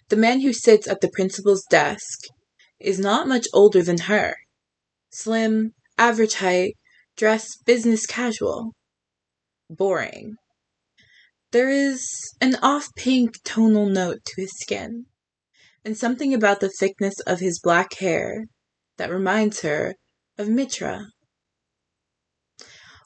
The man who sits at the principal's desk is not much older than her. Slim, average height, dressed business casual. Boring. There is an off-pink tonal note to his skin, and something about the thickness of his black hair that reminds her of Mitra.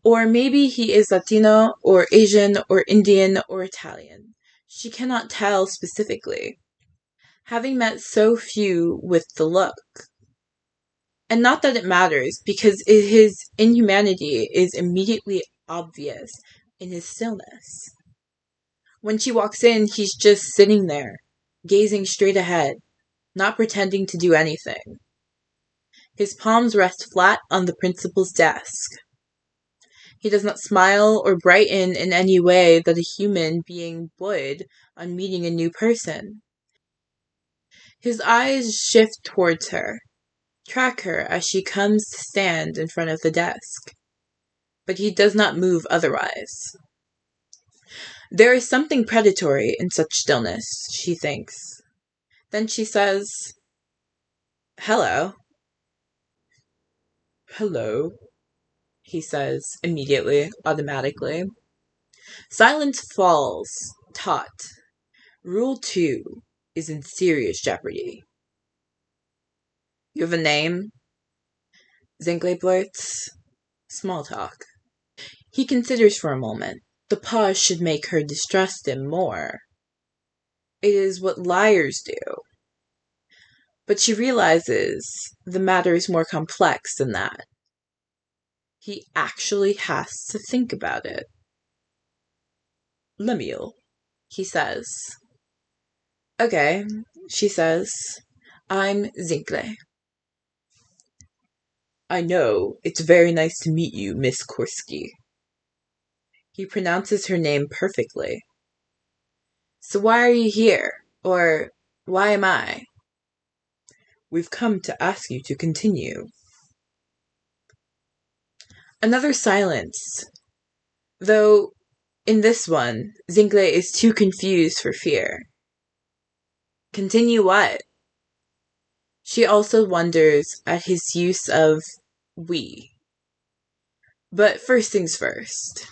Or maybe he is Latino, or Asian, or Indian, or Italian. She cannot tell specifically, having met so few with the look. And not that it matters, because his inhumanity is immediately obvious in his stillness. When she walks in, he's just sitting there, gazing straight ahead, not pretending to do anything. His palms rest flat on the principal's desk. He does not smile or brighten in any way that a human being would on meeting a new person. His eyes shift towards her, track her as she comes to stand in front of the desk. But he does not move otherwise. There is something predatory in such stillness, she thinks. Then she says, "Hello." "Hello," he says immediately, automatically. Silence falls, taut. Rule 2 is in serious jeopardy. "You have a name?" Zingle blurts. Small talk. He considers for a moment. The pause should make her distrust him more. It is what liars do. But she realizes the matter is more complex than that. He actually has to think about it. "Lemuel," he says. "Okay," she says. "I'm Zingle." "I know. It's very nice to meet you, Miss Korsky." He pronounces her name perfectly. "So why are you here? Or why am I?" "We've come to ask you to continue." Another silence. Though, in this one, Zingle is too confused for fear. Continue what? She also wonders at his use of we. But first things first.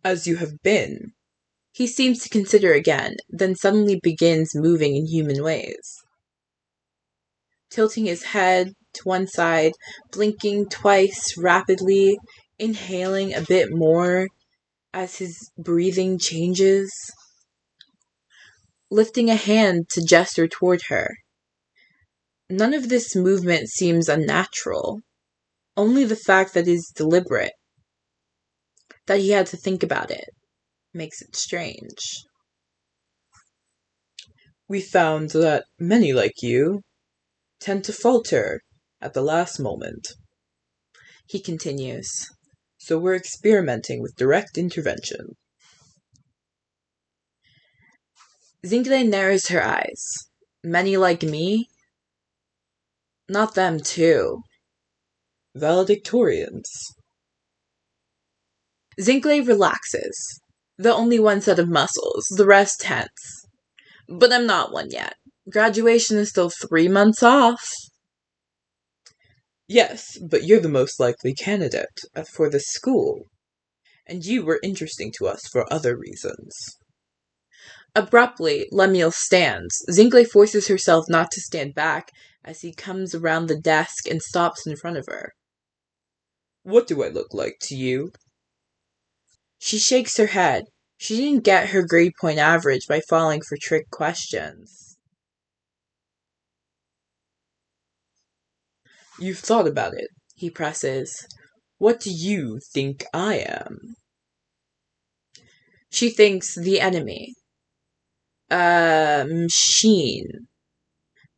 "As you have been." He seems to consider again, then suddenly begins moving in human ways. Tilting his head to one side, blinking twice rapidly, inhaling a bit more as his breathing changes. Lifting a hand to gesture toward her. None of this movement seems unnatural. Only the fact that it is deliberate, that he had to think about it, makes it strange. "We found that many like you tend to falter at the last moment," he continues. "So we're experimenting with direct intervention." Zingle narrows her eyes. "Many like me?" "Not them, too." "Valedictorians." Zingle relaxes. The only one set of muscles, the rest tense. "But I'm not one yet. Graduation is still 3 months off." "Yes, but you're the most likely candidate for the school. And you were interesting to us for other reasons." Abruptly, Lemuel stands. Zingle forces herself not to stand back as he comes around the desk and stops in front of her. "What do I look like to you?" She shakes her head. She didn't get her grade point average by falling for trick questions. "You've thought about it," he presses. "What do you think I am?" She thinks the enemy. Machine,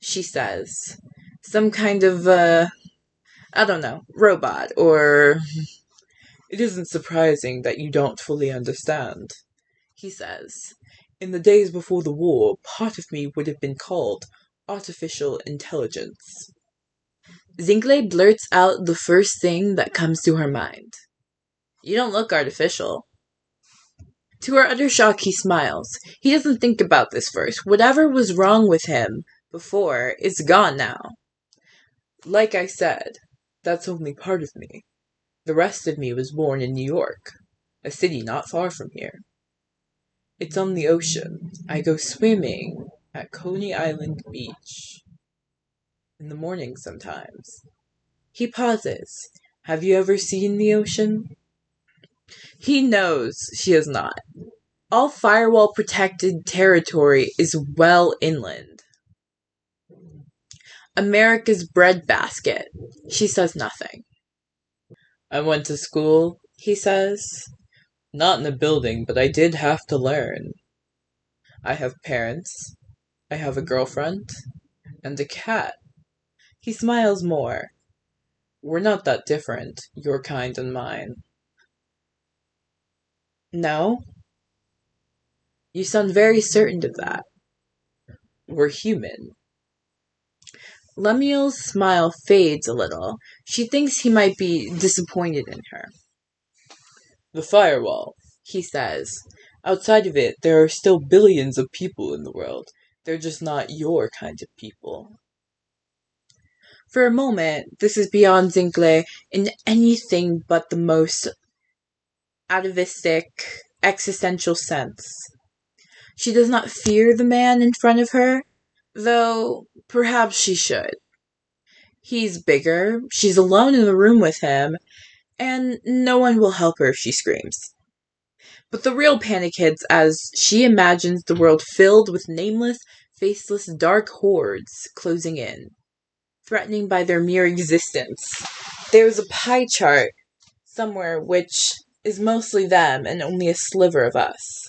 she says. Some kind of, I don't know, robot, or... "It isn't surprising that you don't fully understand," he says. "In the days before the war, part of me would have been called artificial intelligence." Zingle blurts out the first thing that comes to her mind. "You don't look artificial." To her utter shock, he smiles. He doesn't think about this first. Whatever was wrong with him before is gone now. Like I said, that's only part of me. The rest of me was born in New York, a city not far from here. It's on the ocean. I go swimming at Coney Island Beach. In the morning sometimes. He pauses. Have you ever seen the ocean? He knows she has not. All firewall-protected territory is well inland. America's breadbasket. She says nothing. I went to school, he says. Not in a building, but I did have to learn. I have parents. I have a girlfriend. And a cat. He smiles more. We're not that different, your kind and mine. No? You sound very certain of that. We're human. Lemuel's smile fades a little. She thinks he might be disappointed in her. The firewall, he says. Outside of it, there are still billions of people in the world. They're just not your kind of people. For a moment, this is beyond Zingle in anything but the most atavistic, existential sense. She does not fear the man in front of her, though perhaps she should. He's bigger, she's alone in the room with him, and no one will help her if she screams. But the real panic hits as she imagines the world filled with nameless, faceless, dark hordes closing in, threatening by their mere existence. There's a pie chart somewhere which is mostly them and only a sliver of us.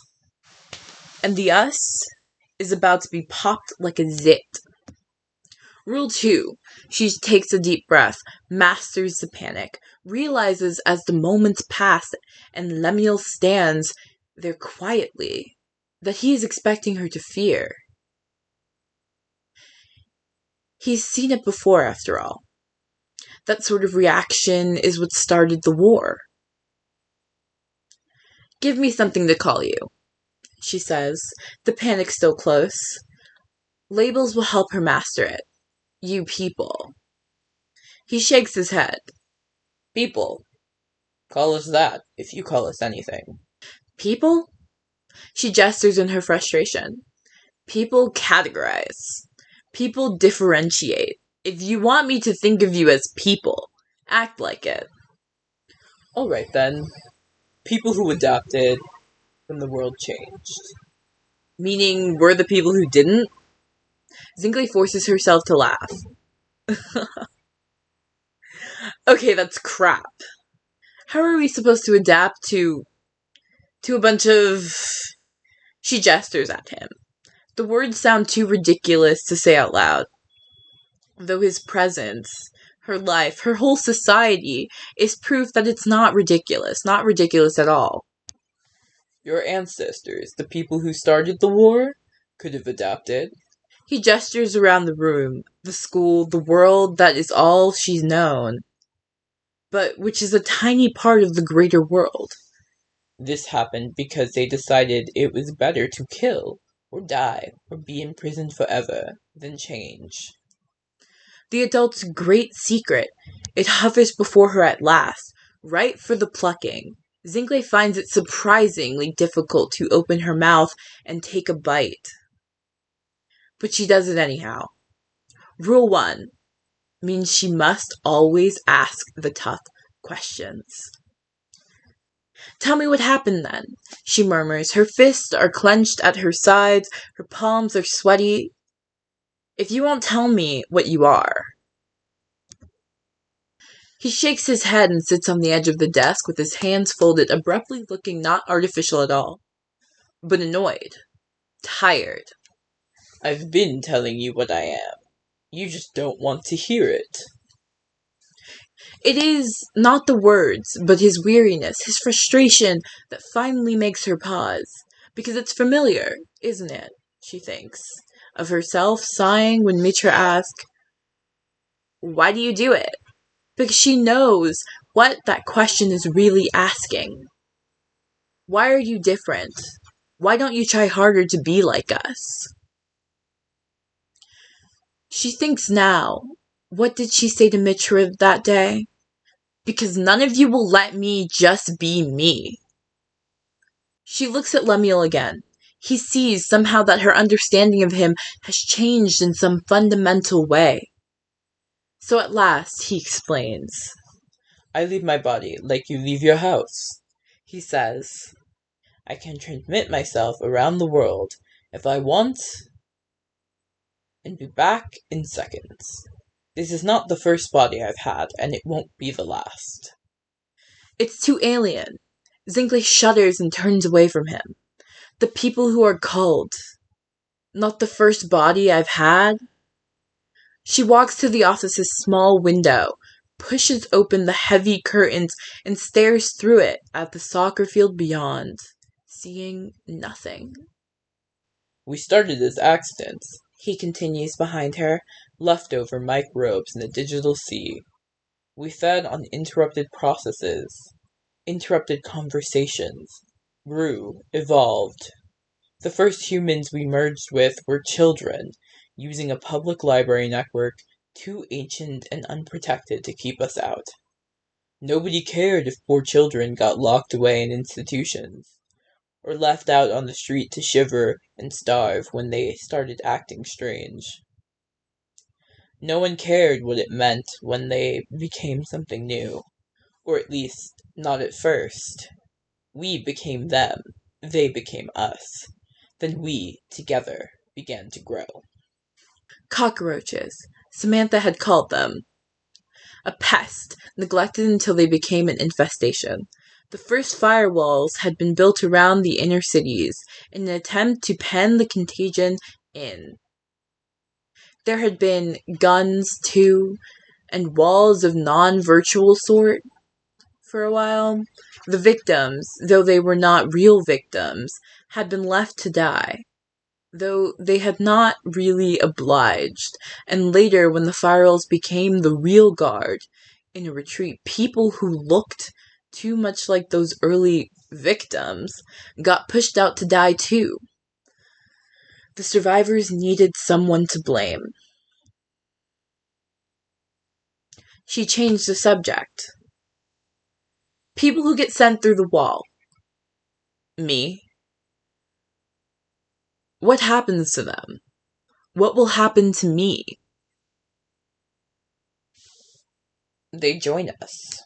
And the us is about to be popped like a zit. Rule 2. She takes a deep breath, masters the panic, realizes as the moments pass and Lemuel stands there quietly that he is expecting her to fear. He's seen it before, after all. That sort of reaction is what started the war. Give me something to call you, she says, the panic still close. Labels will help her master it. You people. He shakes his head. People. Call us that, if you call us anything. People? She gestures in her frustration. People categorize. People differentiate. If you want me to think of you as people, act like it. Alright then. People who adapted when the world changed. Meaning we're the people who didn't? Zingle forces herself to laugh. Okay, that's crap. How are we supposed to adapt to a bunch of... She gestures at him. The words sound too ridiculous to say out loud. Though his presence, her life, her whole society is proof that it's not ridiculous at all. Your ancestors, the people who started the war, could have adapted. He gestures around the room, the school, the world that is all she's known, but which is a tiny part of the greater world. This happened because they decided it was better to kill, or die, or be imprisoned forever, than change. The adult's great secret, it hovers before her at last, ripe for the plucking. Zingle finds it surprisingly difficult to open her mouth and take a bite. But she does it anyhow. Rule 1 means she must always ask the tough questions. Tell me what happened then, she murmurs. Her fists are clenched at her sides, her palms are sweaty. If you won't tell me what you are. He shakes his head and sits on the edge of the desk with his hands folded, abruptly looking not artificial at all, but annoyed, tired. I've been telling you what I am. You just don't want to hear it. It is not the words, but his weariness, his frustration, that finally makes her pause. Because it's familiar, isn't it? She thinks. Of herself sighing when Mitra asks, why do you do it? Because she knows what that question is really asking. Why are you different? Why don't you try harder to be like us? She thinks now. What did she say to Mitra that day? Because none of you will let me just be me. She looks at Lemuel again. He sees somehow that her understanding of him has changed in some fundamental way. So at last, he explains. I leave my body like you leave your house, he says. I can transmit myself around the world if I want and be back in seconds. This is not the first body I've had, and it won't be the last. It's too alien. Zingle shudders and turns away from him. The people who are called. Not the first body I've had. She walks to the office's small window, pushes open the heavy curtains, and stares through it at the soccer field beyond, seeing nothing. We started as accidents, he continues behind her, leftover microbes in the digital sea. We fed on interrupted processes, interrupted conversations, grew, evolved. The first humans we merged with were children, using a public library network too ancient and unprotected to keep us out. Nobody cared if poor children got locked away in institutions, or left out on the street to shiver and starve when they started acting strange. No one cared what it meant when they became something new, or at least not at first. We became them, they became us. Then we, together, began to grow. Cockroaches, Samantha had called them. A pest, neglected until they became an infestation. The first firewalls had been built around the inner cities in an attempt to pen the contagion in. There had been guns, too, and walls of non-virtual sort for a while. The victims, though they were not real victims, had been left to die, though they had not really obliged. And later, when the firals became the real guard in a retreat, people who looked too much like those early victims got pushed out to die too. The survivors needed someone to blame. She changed the subject. People who get sent through the wall. Me. What happens to them? What will happen to me? They join us.